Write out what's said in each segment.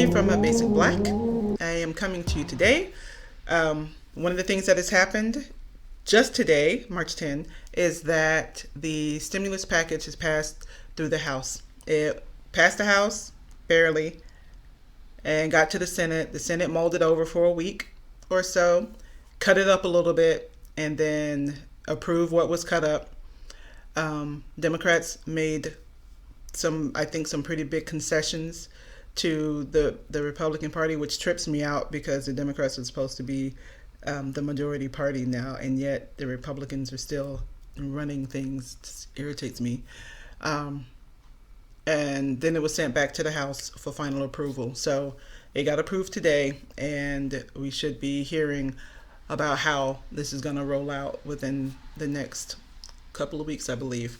Tiffany from Basic Black. I am coming to you today. One of the things that has happened just today, March 10, is that the stimulus package has passed through the House. It passed the House barely and got to the Senate. The Senate mulled it over for a week or so, cut it up a little bit, and then approved what was cut up. Democrats made I think, some pretty big concessions to the Republican Party, which trips me out because the Democrats are supposed to be the majority party now, and yet the Republicans are still running things. It just irritates me. And then it was sent back to the House for final approval. So it got approved today, and we should be hearing about how this is going to roll out within the next couple of weeks, I believe.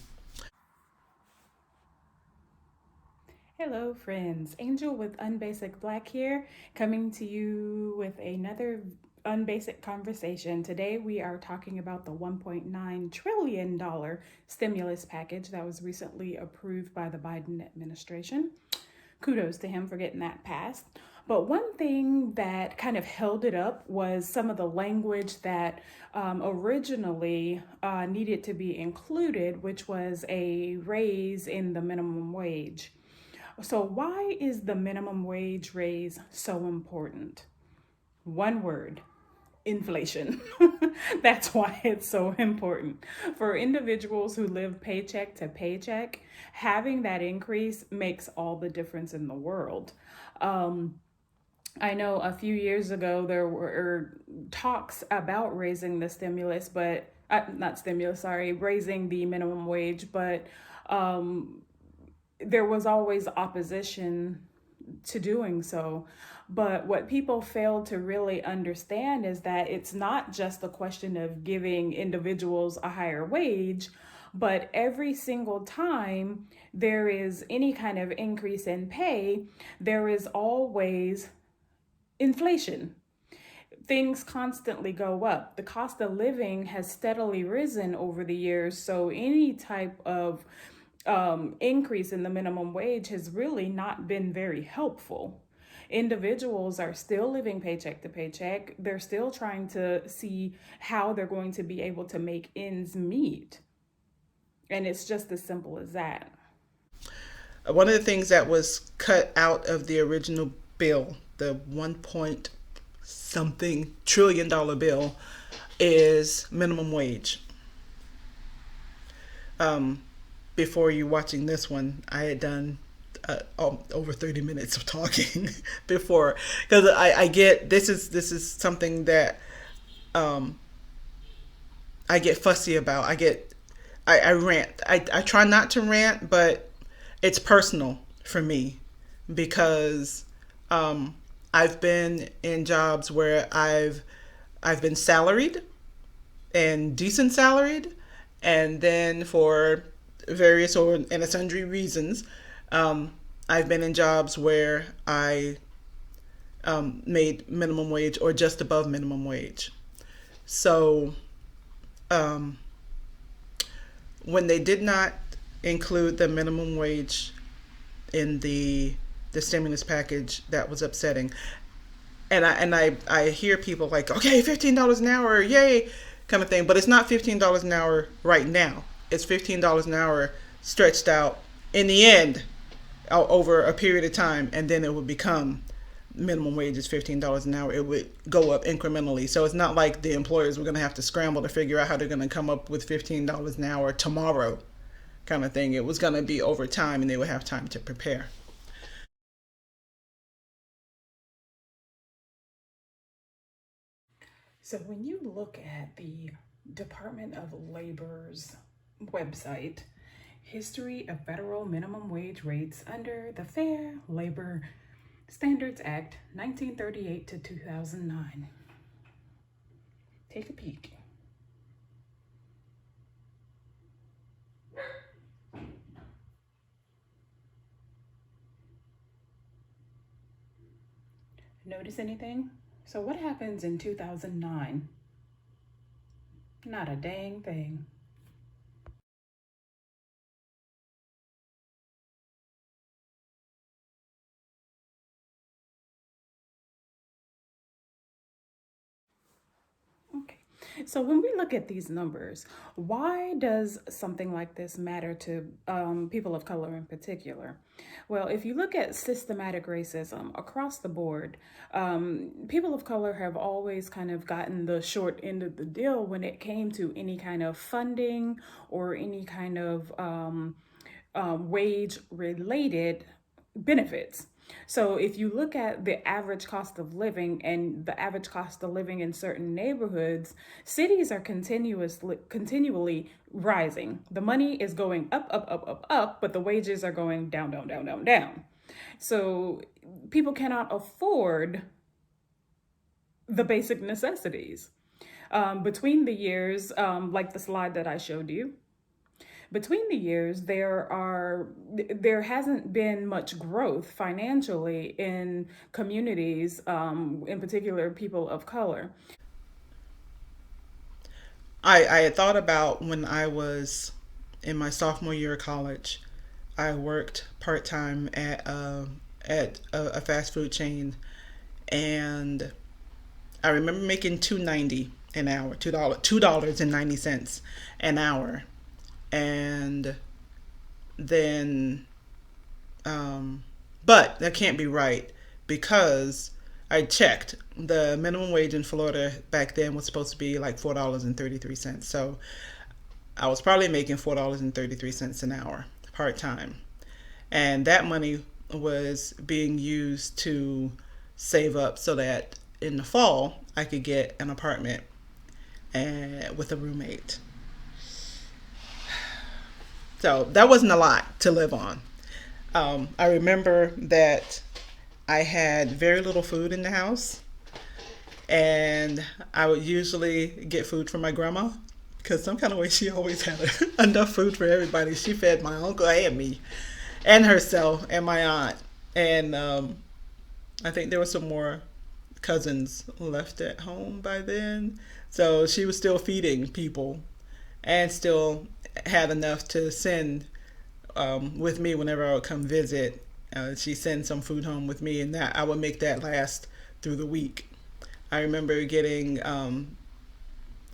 Hello, friends. Angel with unBasic Black here, coming to you with another unbasic conversation. Today, we are talking about the $1.9 trillion stimulus package that was recently approved by the Biden administration. Kudos to him for getting that passed. But one thing that kind of held it up was some of the language that originally needed to be included, which was a raise in the minimum wage. So, why is the minimum wage raise so important? One word: inflation. That's why it's so important. For individuals who live paycheck to paycheck, having that increase makes all the difference in the world. I know a few years ago there were talks about raising the stimulus, but not stimulus, sorry, raising the minimum wage, but there was always opposition to doing so. But what people fail to really understand is that it's not just a question of giving individuals a higher wage, but every single time there is any kind of increase in pay, there is always inflation. Things constantly go up. The cost of living has steadily risen over the years, so any type of increase in the minimum wage has really not been very helpful. Individuals are still living paycheck to paycheck. They're still trying to see how they're going to be able to make ends meet. And it's just as simple as that. One of the things that was cut out of the original bill, the 1 point something trillion-dollar bill, is minimum wage. Before you watching this one, I had done over 30 minutes of talking before, because I get this is something that um, I get fussy about. I rant. I try not to rant, but it's personal for me because I've been in jobs where I've been salaried and decent salaried, and then for various or and sundry reasons, I've been in jobs where I made minimum wage or just above minimum wage. So um, when they did not include the minimum wage in the stimulus package, that was upsetting. And I hear people like, okay, $15 an hour, yay, kind of thing. But it's not $15 an hour right now. It's $15 an hour stretched out in the end over a period of time, and then it would become minimum wage is $15 an hour. It would go up incrementally. So it's not like the employers were going to have to scramble to figure out how they're going to come up with $15 an hour tomorrow, kind of thing. It was going to be over time, and they would have time to prepare. So when you look at the Department of Labor's website, history of federal minimum wage rates under the Fair Labor Standards Act 1938 to 2009. Take a peek. Notice anything? So what happens in 2009? Not a dang thing. So, when we look at these numbers, why does something like this matter to people of color in particular? Well, if you look at systematic racism across the board, people of color have always kind of gotten the short end of the deal when it came to any kind of funding or any kind of wage related benefits. So if you look at the average cost of living and the average cost of living in certain neighborhoods, cities are continually rising. The money is going up, up, up, up, up, but the wages are going down, down, down, down, down. So people cannot afford the basic necessities. Between the years, like the slide that I showed you, between the years there hasn't been much growth financially in communities, in particular people of color. I had thought about when I was in my sophomore year of college. I worked part time at a fast food chain, and I remember making $2.90 an hour, $2.90 an hour, and then but that can't be right because I checked the minimum wage in Florida back then was supposed to be like $4.33. So I was probably making $4.33 an hour part time, and that money was being used to save up so that in the fall I could get an apartment and with a roommate. So that wasn't a lot to live on. I remember that I had very little food in the house, and I would usually get food from my grandma because some kind of way she always had enough food for everybody. She fed my uncle and me, and herself, and my aunt, and I think there were some more cousins left at home by then. So she was still feeding people and still had enough to send with me whenever I would come visit. She sent some food home with me, and that I would make that last through the week. I remember getting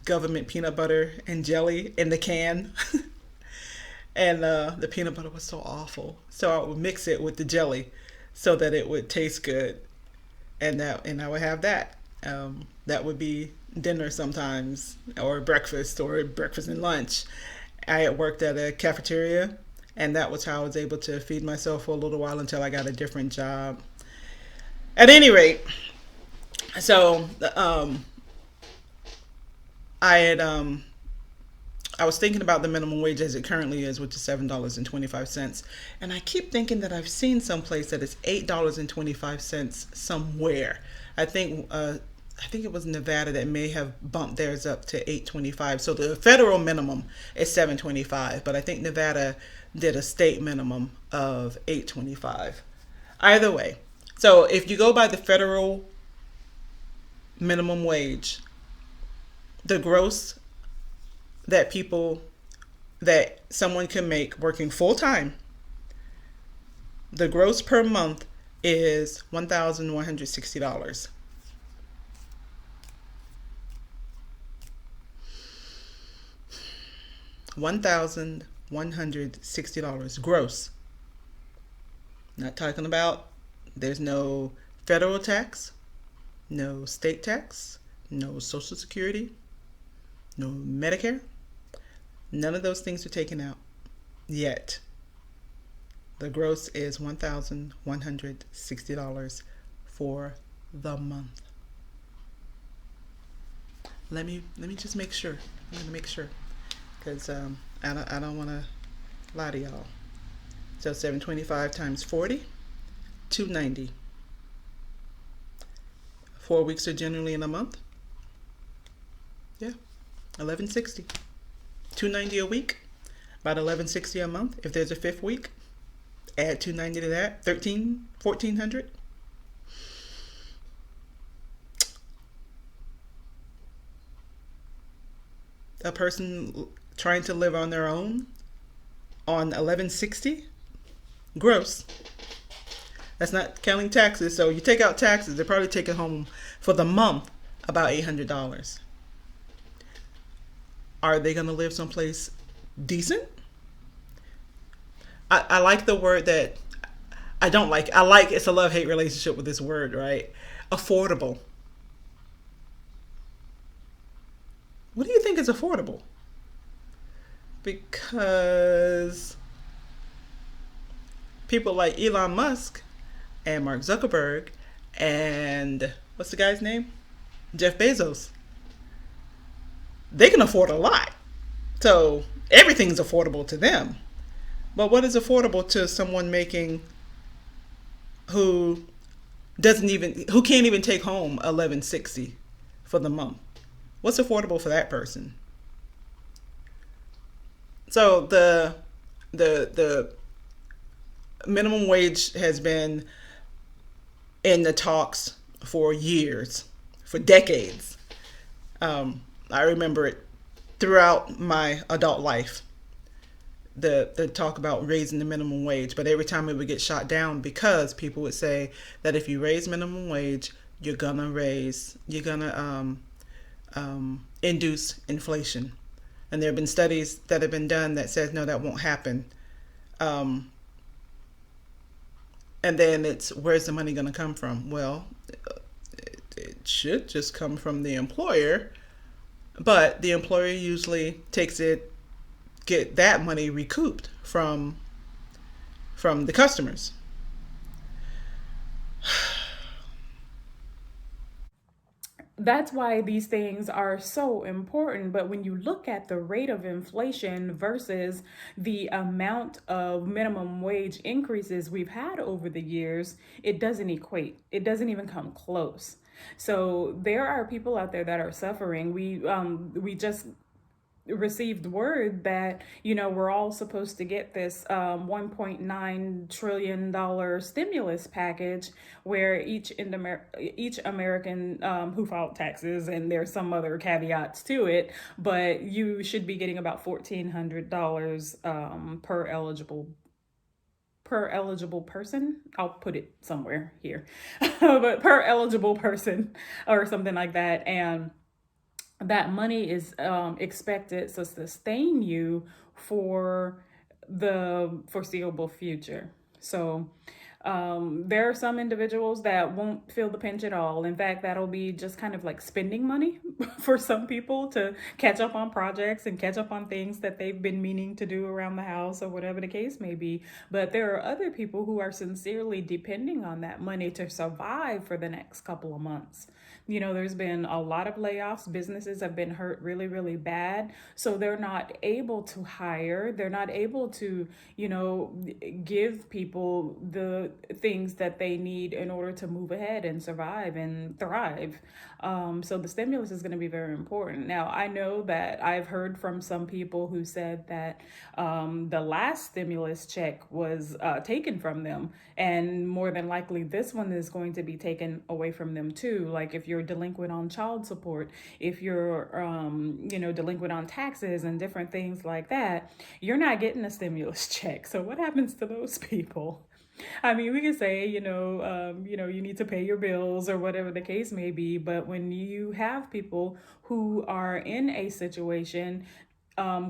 government peanut butter and jelly in the can, and the peanut butter was so awful. So I would mix it with the jelly so that it would taste good, and I would have that. That would be dinner sometimes, or breakfast and lunch. I had worked at a cafeteria, and that was how I was able to feed myself for a little while until I got a different job. At any rate, so I had I was thinking about the minimum wage as it currently is, which is $7.25, and I keep thinking that I've seen someplace that it's $8.25 somewhere. I think I think it was Nevada that may have bumped theirs up to 8.25. So the federal minimum is 7.25, but I think Nevada did a state minimum of 8.25. Either way, so if you go by the federal minimum wage, the gross that people that someone can make working full time, the gross per month is $1,160. $1,160 gross. Not talking about there's no federal tax, no state tax, no Social Security, no Medicare. None of those things are taken out yet. The gross is $1,160 for the month. Let me just make sure. I'm gonna make sure because I don't want to lie to y'all. So 725 times 40, 290. 4 weeks are generally in a month. Yeah, 1160. 290 a week, about 1160 a month. If there's a fifth week, add 290 to that, 1400. A person trying to live on their own on 1160 gross. That's not counting taxes. So you take out taxes, they're probably taking home for the month about $800. are they going to live someplace decent? I like the word that I don't like. I like it's a love hate relationship with this word, right? Affordable. What do you think is affordable? Because people like Elon Musk and Mark Zuckerberg and what's the guy's name? Jeff Bezos. They can afford a lot. So everything's affordable to them. But what is affordable to someone making who who can't even take home 1160 for the month? What's affordable for that person? So the minimum wage has been in the talks for years, for decades. I remember it throughout my adult life. The talk about raising the minimum wage, but every time it would get shot down because people would say that if you raise minimum wage, you're gonna induce inflation. And there have been studies that have been done that says no, that won't happen. Um, and then it's where's the money going to come from? Well, it should just come from the employer, but the employer usually get that money recouped from the customers. That's why these things are so important. But when you look at the rate of inflation versus the amount of minimum wage increases we've had over the years, it doesn't equate. It doesn't even come close. So there are people out there that are suffering. We just received word that we're all supposed to get this $1.9 trillion stimulus package where each American who filed taxes, and there's some other caveats to it, but you should be getting about $1,400 per eligible person. I'll put it somewhere here, but per eligible person or something like that. And that money is expected to sustain you for the foreseeable future. So there are some individuals that won't feel the pinch at all. In fact, that'll be just kind of like spending money for some people to catch up on projects and catch up on things that they've been meaning to do around the house or whatever the case may be. But there are other people who are sincerely depending on that money to survive for the next couple of months. There's been a lot of layoffs. Businesses have been hurt really, really bad. So they're not able to hire. They're not able to, give people the things that they need in order to move ahead and survive and thrive. So the stimulus is going to be very important. Now, I know that I've heard from some people who said that the last stimulus check was taken from them. And more than likely, this one is going to be taken away from them too. Like if you're delinquent on child support, if you're, delinquent on taxes and different things like that, you're not getting a stimulus check. So what happens to those people? I mean, we can say, you need to pay your bills or whatever the case may be. But when you have people who are in a situation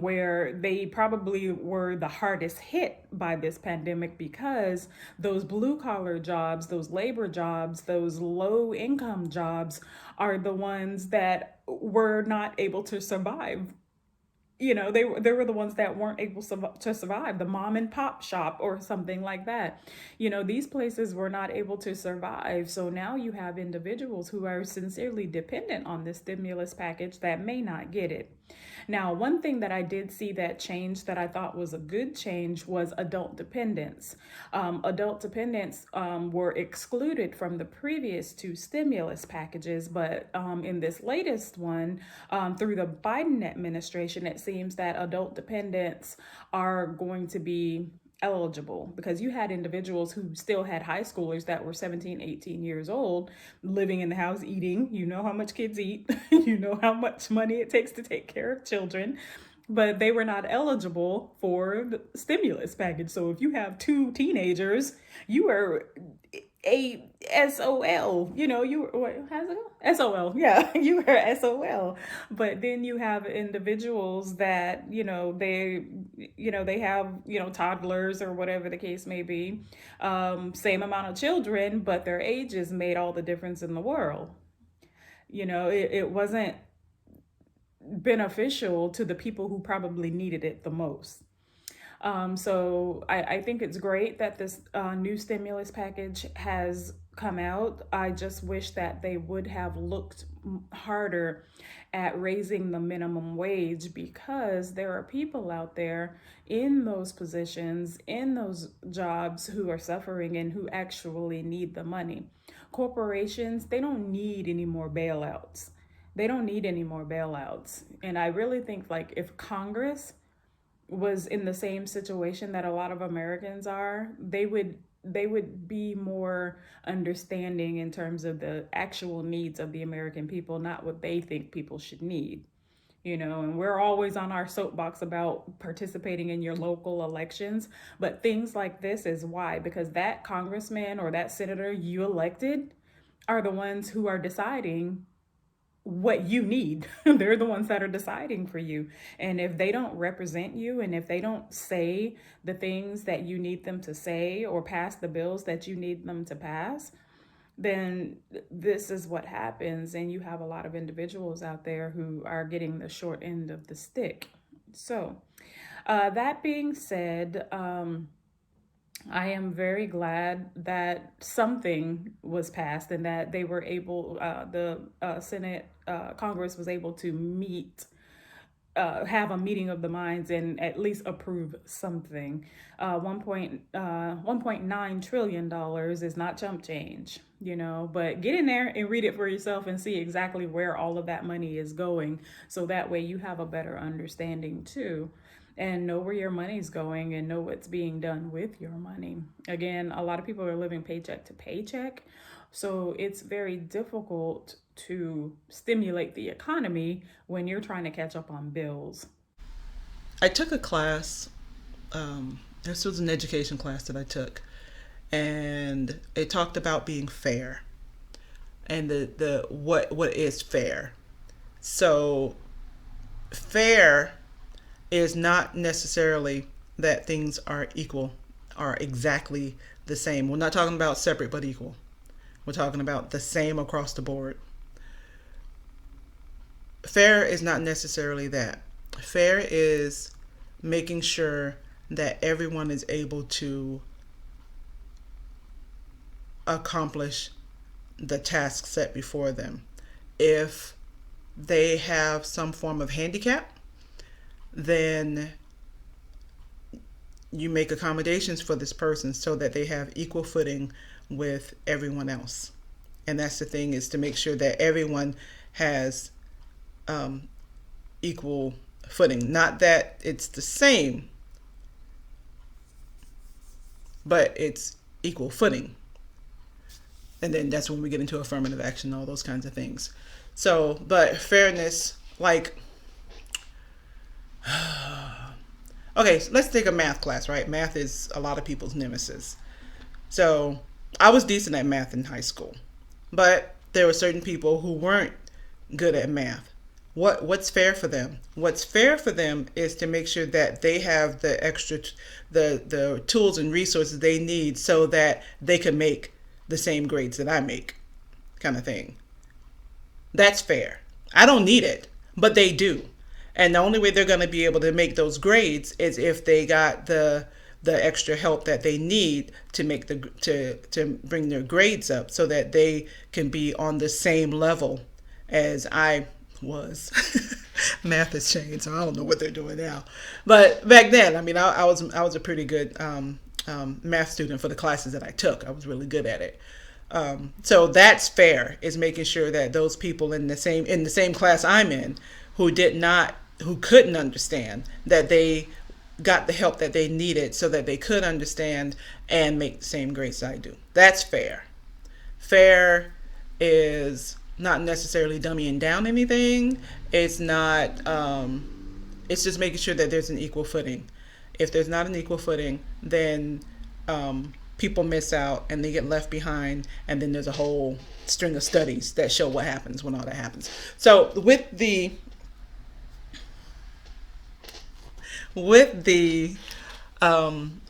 where they probably were the hardest hit by this pandemic because those blue collar jobs, those labor jobs, those low income jobs are the ones that were not able to survive. They were the ones that weren't able to survive, the mom and pop shop or something like that. These places were not able to survive. So now you have individuals who are sincerely dependent on this stimulus package that may not get it. Now, one thing that I did see that changed that I thought was a good change was adult dependents. Adult dependents were excluded from the previous two stimulus packages, but in this latest one, through the Biden administration, it seems that adult dependents are going to be eligible, because you had individuals who still had high schoolers that were 17, 18 years old living in the house eating. You know how much kids eat, you know how much money it takes to take care of children, but they were not eligible for the stimulus package. So if you have two teenagers, you are a SOL. You know, you were what, how's it go? SOL. Yeah, you were SOL. But then you have individuals that, they have, toddlers or whatever the case may be. Same amount of children, but their ages made all the difference in the world. It wasn't beneficial to the people who probably needed it the most. So I think it's great that this new stimulus package has come out. I just wish that they would have looked harder at raising the minimum wage, because there are people out there in those positions, in those jobs, who are suffering and who actually need the money. Corporations, they don't need any more bailouts. They don't need any more bailouts. And I really think, like, if Congress was in the same situation that a lot of Americans are, they would be more understanding in terms of the actual needs of the American people, not what they think people should need. And we're always on our soapbox about participating in your local elections, but things like this is why, because that congressman or that senator you elected are the ones who are deciding what you need. They're the ones that are deciding for you. And if they don't represent you, and if they don't say the things that you need them to say or pass the bills that you need them to pass, then this is what happens. And you have a lot of individuals out there who are getting the short end of the stick. So, that being said, I am very glad that something was passed and that they were able, the Senate, Congress was able to meet, have a meeting of the minds and at least approve something. 1.9 trillion dollars is not chump change, but get in there and read it for yourself and see exactly where all of that money is going, so that way you have a better understanding too, and know where your money's going and know what's being done with your money. Again, a lot of people are living paycheck to paycheck, so it's very difficult to stimulate the economy when you're trying to catch up on bills. I took a class. This was an education class that I took, and it talked about being fair and the what is fair. So fair is not necessarily that things are equal, are exactly the same. We're not talking about separate but equal. We're talking about the same across the board. Fair is not necessarily that. Fair is making sure that everyone is able to accomplish the task set before them. If they have some form of handicap, then you make accommodations for this person so that they have equal footing with everyone else. And that's the thing, is to make sure that everyone has equal footing. Not that it's the same, but it's equal footing. And then that's when we get into affirmative action, all those kinds of things. So, but fairness, like, okay, so let's take a math class, right? Math is a lot of people's nemesis. So I was decent at math in high school, but there were certain people who weren't good at math. What's fair for them? What's fair for them is to make sure that they have the extra, the tools and resources they need so that they can make the same grades that I make, kind of thing. That's fair. I don't need it, but they do. And the only way they're going to be able to make those grades is if they got the extra help that they need to make to bring their grades up so that they can be on the same level as I was. Math has changed, so I don't know what they're doing now. But back then, I mean, I was a pretty good math student for the classes that I took. I was really good at it. So that's fair, is making sure that those people in the same class I'm in, who couldn't understand, that they got the help that they needed so that they could understand and make the same grades I do. That's fair. Fair is not necessarily dumbing down anything. It's not. It's just making sure that there's an equal footing. If there's not an equal footing, then people miss out and they get left behind, and then there's a whole string of studies that show what happens when all that happens. So with the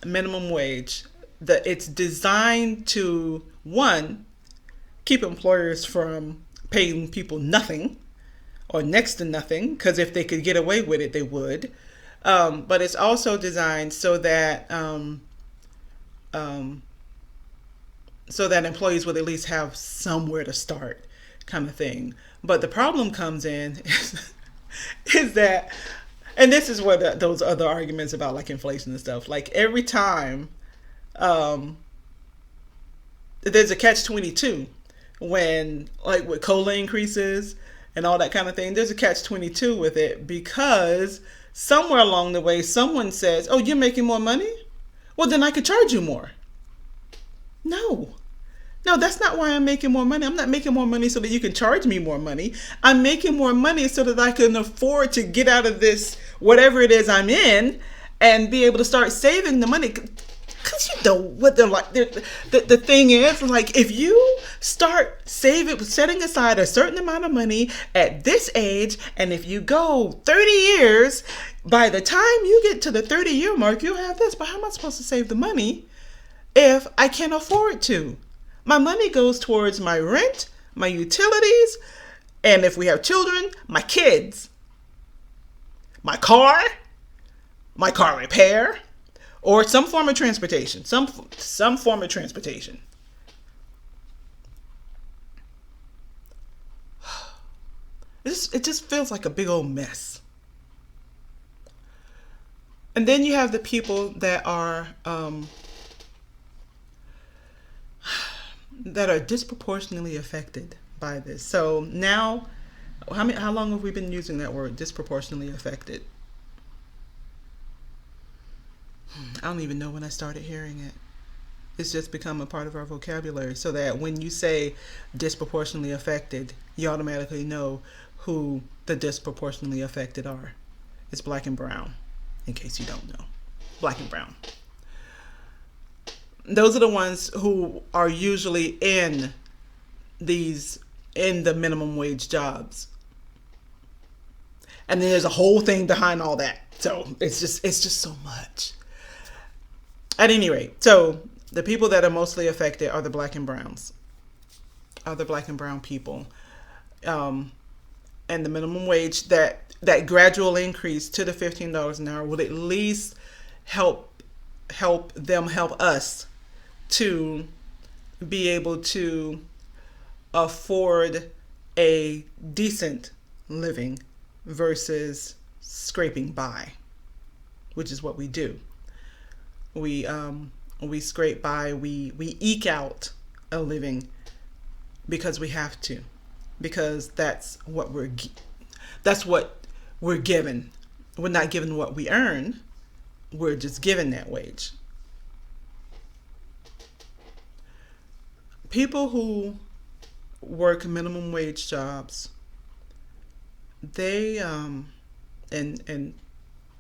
minimum wage, it's designed to, one, keep employers from paying people nothing or next to nothing, because if they could get away with it, they would. But it's also designed so that employees would at least have somewhere to start, kind of thing. But the problem comes in is that, and this is what those other arguments about like inflation and stuff, like every time um, there's a catch 22 when, like, with cola increases and all that kind of thing, there's a catch 22 with it, because somewhere along the way someone says, oh, you're making more money, well then I could charge you more. No. No, that's not why I'm making more money. I'm not making more money so that you can charge me more money. I'm making more money so that I can afford to get out of this, whatever it is I'm in, and be able to start saving the money. Because you know what they're like. The thing is, like, if you start setting aside a certain amount of money at this age, and if you go 30 years, by the time you get to the 30-year mark, you'll have this. But how am I supposed to save the money if I can't afford to? My money goes towards my rent, my utilities, and if we have children, my kids, my car repair, or some form of transportation, some form of transportation. It just feels like a big old mess. And then you have the people that are disproportionately affected by this. So now, how long have we been using that word, disproportionately affected? I don't even know when I started hearing it. It's just become a part of our vocabulary, so that when you say disproportionately affected, you automatically know who the disproportionately affected are. It's black and brown, in case you don't know. Black and brown. Those are the ones who are usually in the minimum wage jobs. And then there's a whole thing behind all that. So it's just so much. At any rate, so the people that are mostly affected are the black and browns, are the black and brown people. And the minimum wage, that gradual increase to the $15 an hour will at least help us to be able to afford a decent living versus scraping by, which is what we do. We scrape by, we eke out a living because we have to, because that's what we're given. We're not given what we earn. We're just given that wage. People who work minimum wage jobs, they and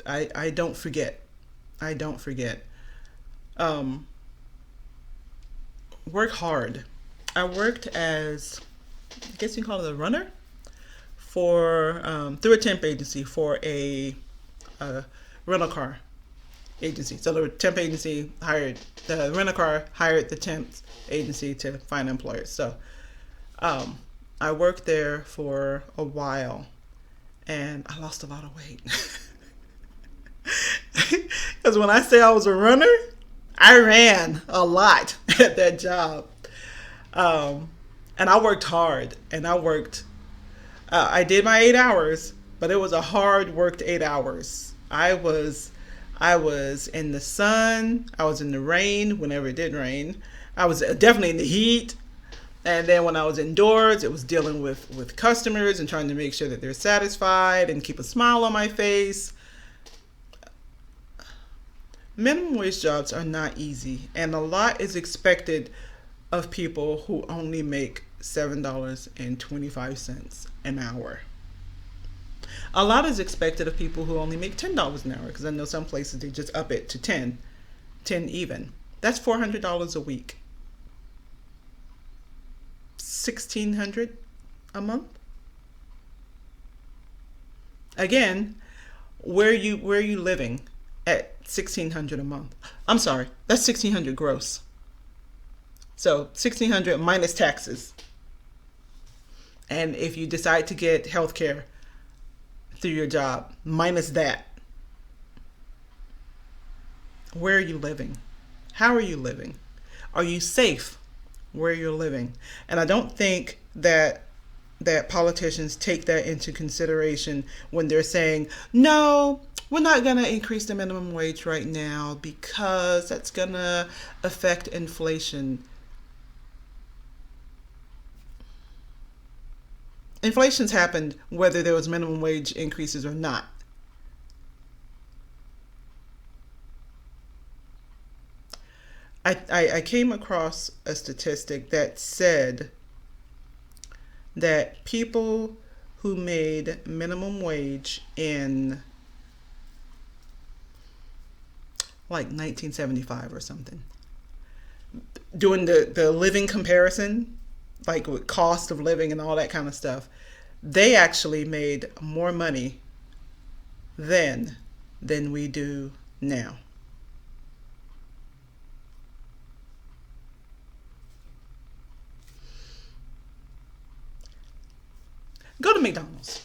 I don't forget. Work hard. I worked as, I guess you can call it a runner, for through a temp agency for a rental car agency. So the temp agency hired the rental car, hired the temp agency to find employers. So I worked there for a while, and I lost a lot of weight. Because when I say I was a runner, I ran a lot at that job. And I worked hard, and I did my 8 hours, but it was a hard worked 8 hours. I was in the sun. I was in the rain whenever it did rain. I was definitely in the heat. And then when I was indoors, it was dealing with customers and trying to make sure that they're satisfied and keep a smile on my face. Minimum wage jobs are not easy, and a lot is expected of people who only make $7.25 an hour. A lot is expected of people who only make $10 an hour, because I know some places they just up it to 10 even. That's $400 a week. 1,600 a month. Again, where are you living at 1,600 a month? I'm sorry, that's 1,600 gross. So 1,600 minus taxes. And if you decide to get health care through your job, minus that, where are you living? How are you living? Are you safe where you're living? And I don't think that politicians take that into consideration when they're saying, no, we're not going to increase the minimum wage right now because that's going to affect inflation. Inflation's happened whether there was minimum wage increases or not. I came across a statistic that said that people who made minimum wage in like 1975 or something, doing the living comparison, like with cost of living and all that kind of stuff, they actually made more money then than we do now. Go to McDonald's.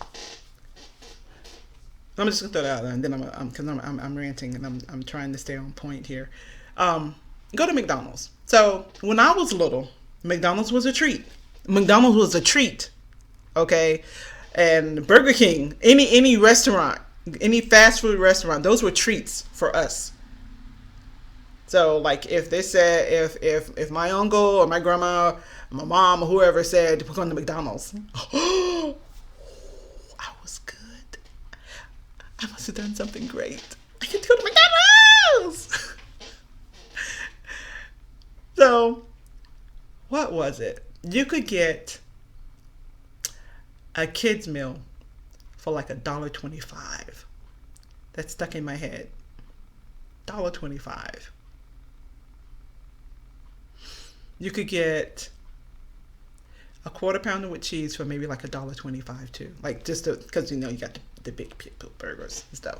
I'm just gonna throw that out there, and then I'm ranting and I'm trying to stay on point here. Go to McDonald's. So when I was little, McDonald's was a treat. McDonald's was a treat, okay, and Burger King, any restaurant, any fast food restaurant, those were treats for us. So like if they said if my uncle or my grandma, my mom or whoever said we're going to McDonald's, I was good. I must have done something great. I get to go to McDonald's. So what was it? You could get a kid's meal for like $1.25. That stuck in my head. $1.25. You could get a quarter pounder with cheese for maybe like $1.25 too. Like just because you got the big people burgers and stuff.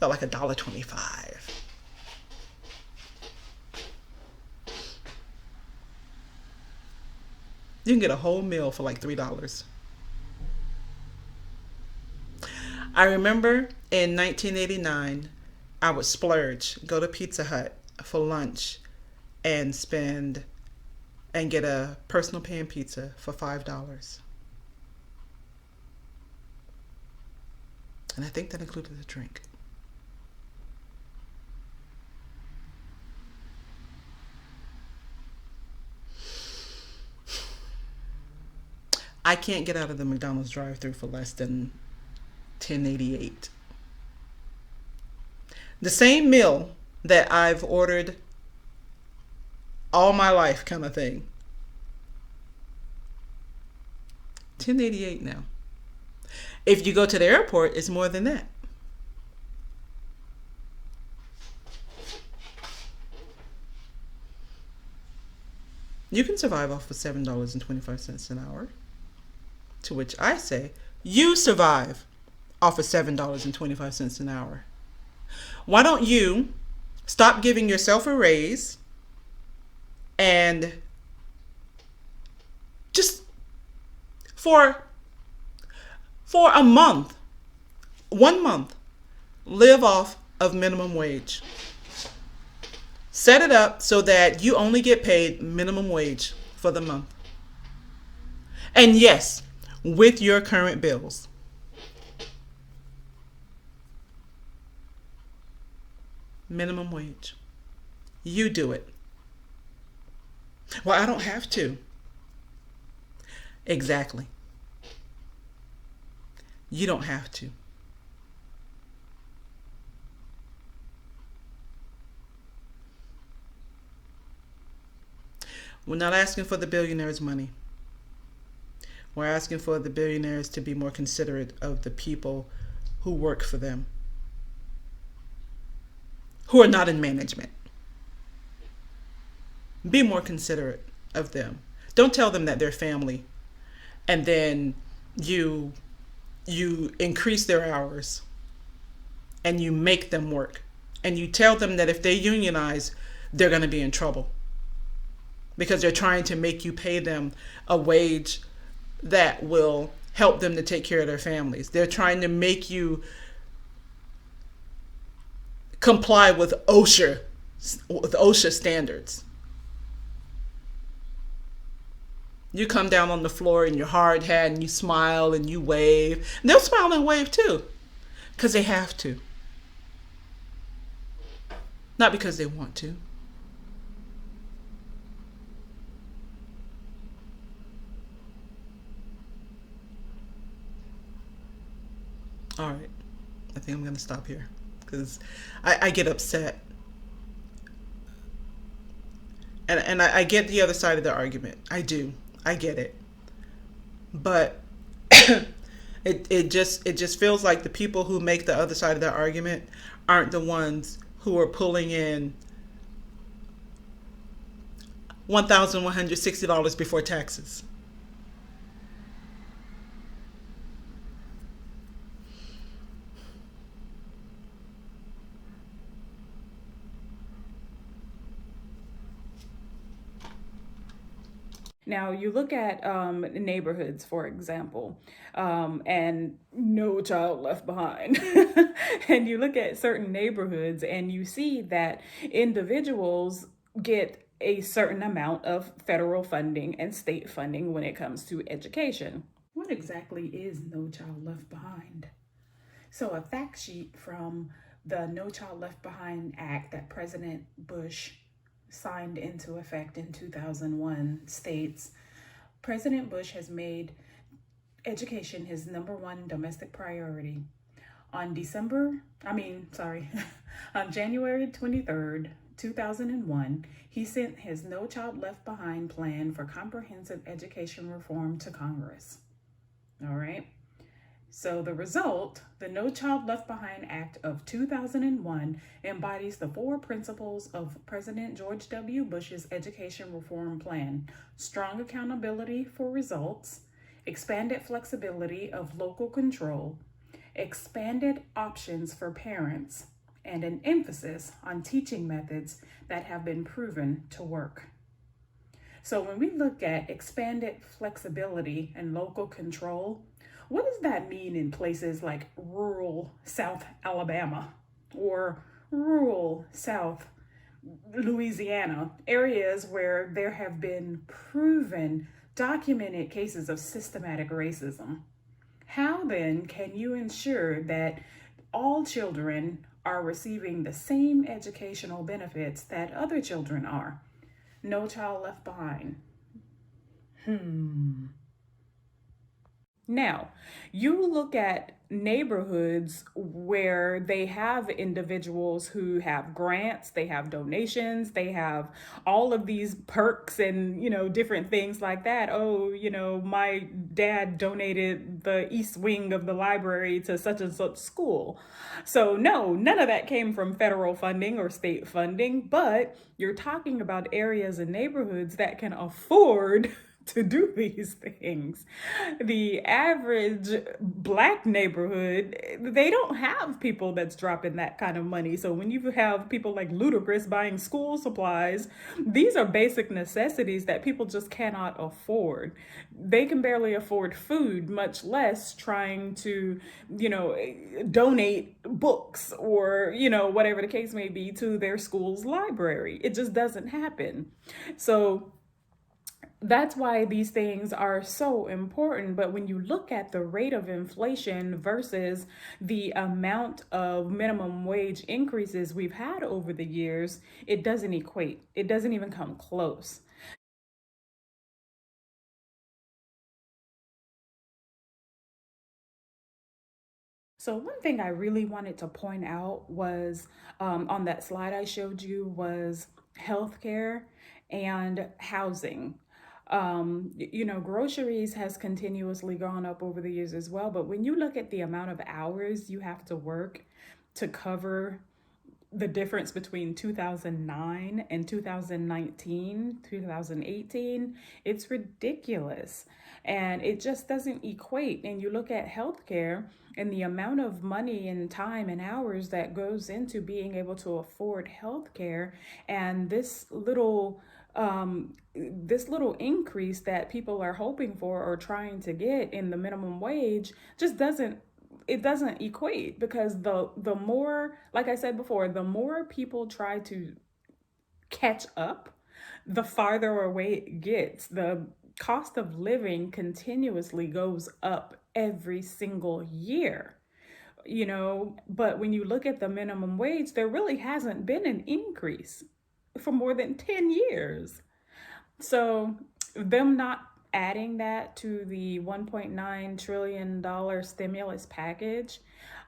So like $1.25. You can get a whole meal for like $3. I remember in 1989, I would splurge, go to Pizza Hut for lunch, and get a personal pan pizza for $5. And I think that included a drink. I can't get out of the McDonald's drive-thru for less than $10.88. The same meal that I've ordered all my life kind of thing. $10.88 now. If you go to the airport, it's more than that. You can survive off of $7.25 an hour. To which I say, you survive off of $7.25 an hour. Why don't you stop giving yourself a raise and just for a month, 1 month, live off of minimum wage. Set it up so that you only get paid minimum wage for the month. And yes, with your current bills. Minimum wage. You do it. Well, I don't have to. Exactly. You don't have to. We're not asking for the billionaires' money. We're asking for the billionaires to be more considerate of the people who work for them, who are not in management. Be more considerate of them. Don't tell them that they're family and then you you increase their hours and you make them work. And you tell them that if they unionize, they're going to be in trouble because they're trying to make you pay them a wage that will help them to take care of their families. They're trying to make you comply with OSHA standards. You come down on the floor in your hard hat and you smile and you wave. And they'll smile and wave too because they have to, not because they want to. All right. I think I'm going to stop here because I get upset. And I get the other side of the argument. I do. I get it. But it just feels like the people who make the other side of the argument aren't the ones who are pulling in $1,160 before taxes. Now, you look at neighborhoods, for example, and No Child Left Behind. And you look at certain neighborhoods and you see that individuals get a certain amount of federal funding and state funding when it comes to education. What exactly is No Child Left Behind? So, a fact sheet from the No Child Left Behind Act that President Bush signed into effect in 2001 states President Bush has made education his number one domestic priority. On on January 23rd, 2001, he sent his No Child Left Behind plan for comprehensive education reform to Congress. All right. So the result, the No Child Left Behind Act of 2001 embodies the four principles of President George W. Bush's education reform plan: strong accountability for results, expanded flexibility of local control, expanded options for parents, and an emphasis on teaching methods that have been proven to work. So when we look at expanded flexibility and local control, what does that mean in places like rural South Alabama or rural South Louisiana, areas where there have been proven, documented cases of systematic racism? How then can you ensure that all children are receiving the same educational benefits that other children are? No child left behind. Now, you look at neighborhoods where they have individuals who have grants, they have donations, they have all of these perks and, different things like that. Oh, my dad donated the east wing of the library to such and such school. So, no, none of that came from federal funding or state funding, but you're talking about areas and neighborhoods that can afford to do these things. The average black neighborhood, they don't have people that's dropping that kind of money. So when you have people like Ludacris buying school supplies, these are basic necessities that people just cannot afford. They can barely afford food, much less trying to, donate books or, whatever the case may be to their school's library. It just doesn't happen. So that's why these things are so important. But when you look at the rate of inflation versus the amount of minimum wage increases we've had over the years, it doesn't equate. It doesn't even come close. So one thing I really wanted to point out was on that slide I showed you was healthcare and housing. Groceries has continuously gone up over the years as well. But when you look at the amount of hours you have to work to cover the difference between 2009 and 2019, 2018, it's ridiculous. And it just doesn't equate. And you look at healthcare and the amount of money and time and hours that goes into being able to afford healthcare, and this little increase that people are hoping for or trying to get in the minimum wage just doesn't equate, because the more, like I said before, the more people try to catch up, the farther away it gets. The cost of living continuously goes up every single year, but when you look at the minimum wage, there really hasn't been an increase for more than 10 years. So them not adding that to the $1.9 trillion stimulus package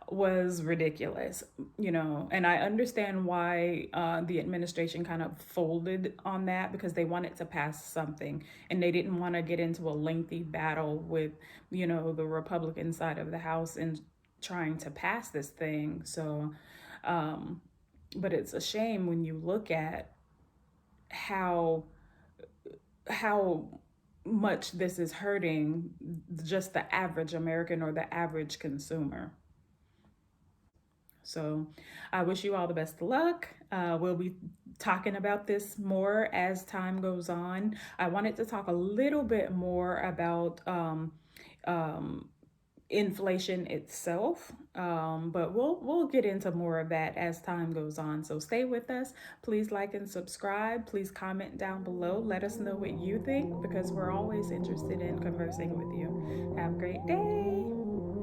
was ridiculous, and I understand why the administration kind of folded on that, because they wanted to pass something and they didn't want to get into a lengthy battle with, the Republican side of the House and trying to pass this thing. So, but it's a shame when you look at how how much this is hurting just the average American or the average consumer. So I wish you all the best of luck. We'll be talking about this more as time goes on. I wanted to talk a little bit more about um, inflation itself, but we'll get into more of that as time goes on. So stay with us. Please like and subscribe. Please comment down below. Let us know what you think, because we're always interested in conversing with you. Have a great day.